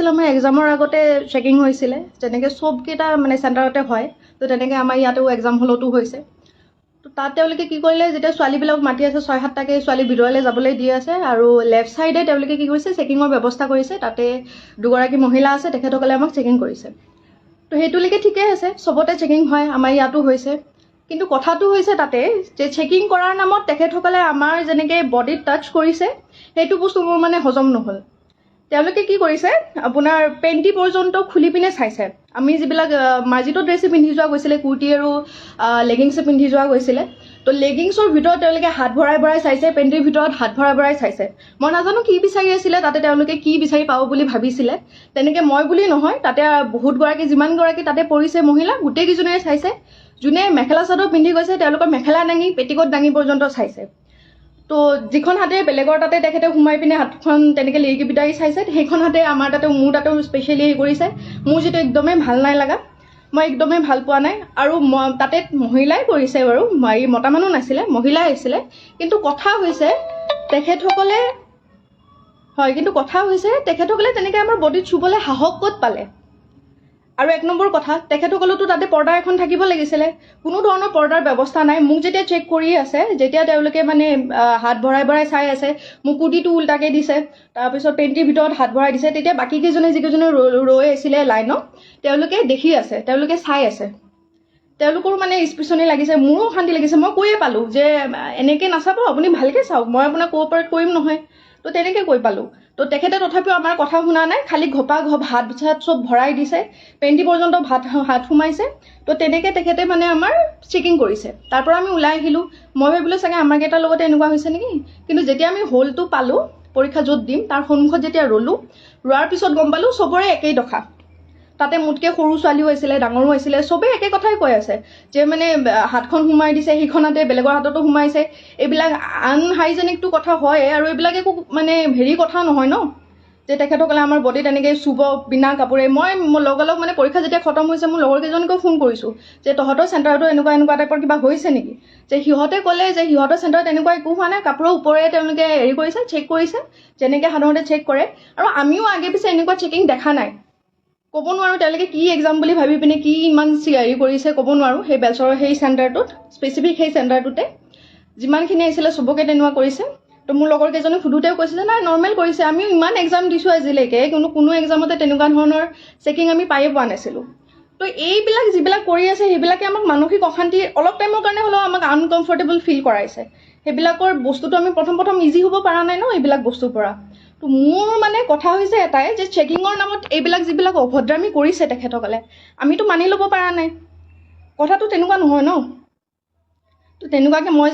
হৈছিল আমাৰ এক্সামৰ আগতে চেকিং হৈছিলে যেনেকৈ চবকেইটা মানে চেণ্টাৰতে হয় তো তেনেকৈ আমাৰ ইয়াতেও এক্সাম হলতো হৈছে তো তাত তেওঁলোকে কি কৰিলে যেতিয়া ছোৱালীবিলাক মাতি আছে 6-7টাকৈ ছোৱালী ভিতৰলৈ যাবলৈ দি আছে আৰু লেফ্ট ছাইডে তেওঁলোকে কি কৰিছে চেকিঙৰ ব্যৱস্থা কৰিছে তাতে দুগৰাকী মহিলা আছে তেখেতসকলে আমাক চেকিং কৰিছে তো সেইটোলৈকে ঠিকেই আছে চবতে চেকিং হয় আমাৰ ইয়াতো হৈছে কিন্তু কথাটো হৈছে তাতে যে চেকিং কৰাৰ নামত তেখেতসকলে আমাৰ যেনেকৈ বডিত টাচ কৰিছে সেইটো বস্তু মোৰ মানে হজম নহ'ল তেওঁলোকে কি কৰিছে আপোনাৰ পেণ্টি পৰ্যন্ত খুলি পিনে চাইছে আমি যিবিলাক মাৰ্জিত ড্ৰেছে পিন্ধি যোৱা গৈছিলে কুৰ্তি আৰু লেগিংছে পিন্ধি যোৱা গৈছিলে তো লেগিংছৰ ভিতৰত তেওঁলোকে হাত ভৰাই ভৰাই চাইছে পেণ্টিৰ ভিতৰত হাত ভৰাই ভৰাই চাইছে মই নাজানো কি বিচাৰি আছিলে তাতে তেওঁলোকে কি বিচাৰি পাব বুলি ভাবিছিলে তেনেকৈ মই বুলি নহয় তাতে বহুতগৰাকী যিমানগৰাকী তাতে পৰিছে মহিলা গোটেইকেইজনীয়ে চাইছে যোনে মেখেলা চাদৰ পিন্ধি গৈছে তেওঁলোকৰ মেখেলা দাঙি পেটিকোট দাঙি পৰ্যন্ত চাইছে তো যিখন হাতে বেলেগৰ তাতে তেখেতে সোমাই পিনে হাতখন তেনেকৈ লিৰিকি বিদাৰি চাইছে সেইখন হাতে আমাৰ তাতে মোৰ তাতেও স্পেচিয়েলি হেৰি কৰিছে মোৰ যিটো একদমেই ভাল নাই লগা মই একদমেই ভাল পোৱা নাই আৰু তাতে মহিলাই কৰিছে বাৰু এই মতা মানুহ নাছিলে মহিলাই আহিছিলে কিন্তু কথা হৈছে তেখেতসকলে তেনেকৈ আমাৰ বডিত চুবলৈ সাহস ক'ত পালে আৰু এক নম্বৰ কথা তেখেতসকলেতো তাতে পৰ্দা এখন থাকিব লাগিছিলে কোনো ধৰণৰ পৰ্দাৰ ব্যৱস্থা নাই মোক যেতিয়া চেক কৰি আছে যেতিয়া তেওঁলোকে মানে হাত ভৰাই ভৰাই চাই আছে মোক কুৰ্তিটো উল্টাকৈ দিছে তাৰপিছত পেণ্টিৰ ভিতৰত হাত ভৰাই দিছে তেতিয়া বাকীকেইজনে যিকেইজনে ৰৈ আছিলে লাইনত তেওঁলোকে দেখি আছে তেওঁলোকে চাই আছে তেওঁলোকৰো মানে স্পেচনি লাগিছে মোৰো শান্তি লাগিছে মই কৈয়ে পালোঁ যে এনেকৈ নাচাব আপুনি ভালকৈ চাওক মই আপোনাক কোঅপাৰেট কৰিম নহয় তো তেনেকৈ কৈ পালোঁ তো তেখেতে তথাপিও আমাৰ কথা শুনা নাই খালি ঘপা হাত চাত চব ভৰাই দিছে পেণ্টি পৰ্যন্ত হাত সোমাইছে তো তেনেকৈ তেখেতে মানে আমাৰ চেকিং কৰিছে তাৰ পৰা আমি ওলাই আহিলোঁ মই ভাবিলোঁ চাগে আমাৰ কেইটাৰ লগতে এনেকুৱা হৈছে নেকি কিন্তু যেতিয়া আমি হলটো পালোঁ পৰীক্ষা য'ত দিম তাৰ সন্মুখত যেতিয়া ৰ'লোঁ ৰোৱাৰ পিছত গম পালোঁ চবৰে একেই দশা তাতে মোতকৈ সৰু ছোৱালীও আছিলে ডাঙৰো আছিলে চবেই একে কথাই কৈ আছে যে মানে হাতখন সোমাই দিছে সেইখনতে বেলেগৰ হাততো সোমাইছে এইবিলাক আনহাইজেনিকটো কথা হয় আৰু এইবিলাক একো মানে হেৰি কথা নহয় ন যে তেখেতসকলে আমাৰ বডিত এনেকৈ চুব বিনা কাপোৰে মই লগালগ মানে পৰীক্ষা যেতিয়া খতম হৈছে মোৰ লগৰকেইজনকো ফোন কৰিছোঁ যে তহঁতৰ চেণ্টাৰতো এনেকুৱা টাইপৰ কিবা হৈছে নেকি যে সিহঁতে ক'লে যে সিহঁতৰ চেণ্টাৰত এনেকুৱা একো হোৱা নাই কাপোৰৰ ওপৰে তেওঁলোকে হেৰি কৰিছে চেক কৰিছে যেনেকৈ সাধাৰণতে চেক কৰে আৰু আমিও আগে পিছে এনেকুৱা চেকিং দেখা নাই ক'ব নোৱাৰোঁ তেওঁলোকে কি এক্সাম বুলি ভাবি পিনে কি ইমান হেৰি কৰিছে ক'ব নোৱাৰোঁ সেই বেলচৰৰ সেই চেণ্টাৰটোত স্পেচিফিক সেই চেণ্টাৰটোতে যিমানখিনি আহিছিলে চবকে তেনেকুৱা কৰিছে তো মোৰ লগৰকেইজনে সুধোতেও কৈছে যে নাই নৰ্মেল কৰিছে আমিও ইমান এক্সাম দিছোঁ আজিলৈকে কোনো এক্সামতে তেনেকুৱা ধৰণৰ চেকিং আমি পায়ে পোৱা নাছিলোঁ তো এইবিলাক যিবিলাক কৰি আছে সেইবিলাকে আমাক মানসিক অশান্তি অলপ টাইমৰ কাৰণে হ'লেও আমাক আনকমফৰ্টেবল ফিল কৰাইছে সেইবিলাকৰ বস্তুটো আমি প্ৰথম ইজি হ'ব পৰা নাই ন এইবিলাক বস্তুৰ পৰা তো মোৰ মানে কথা হৈছে এটাই যে চেকিঙৰ নামত এইবিলাক যিবিলাক অভদ্ৰামী কৰিছে তেখেতসকলে আমিতো মানি ল'ব পৰা নাই কথাটো তেনেকুৱা নহয় ন তো তেনেকুৱাকৈ মই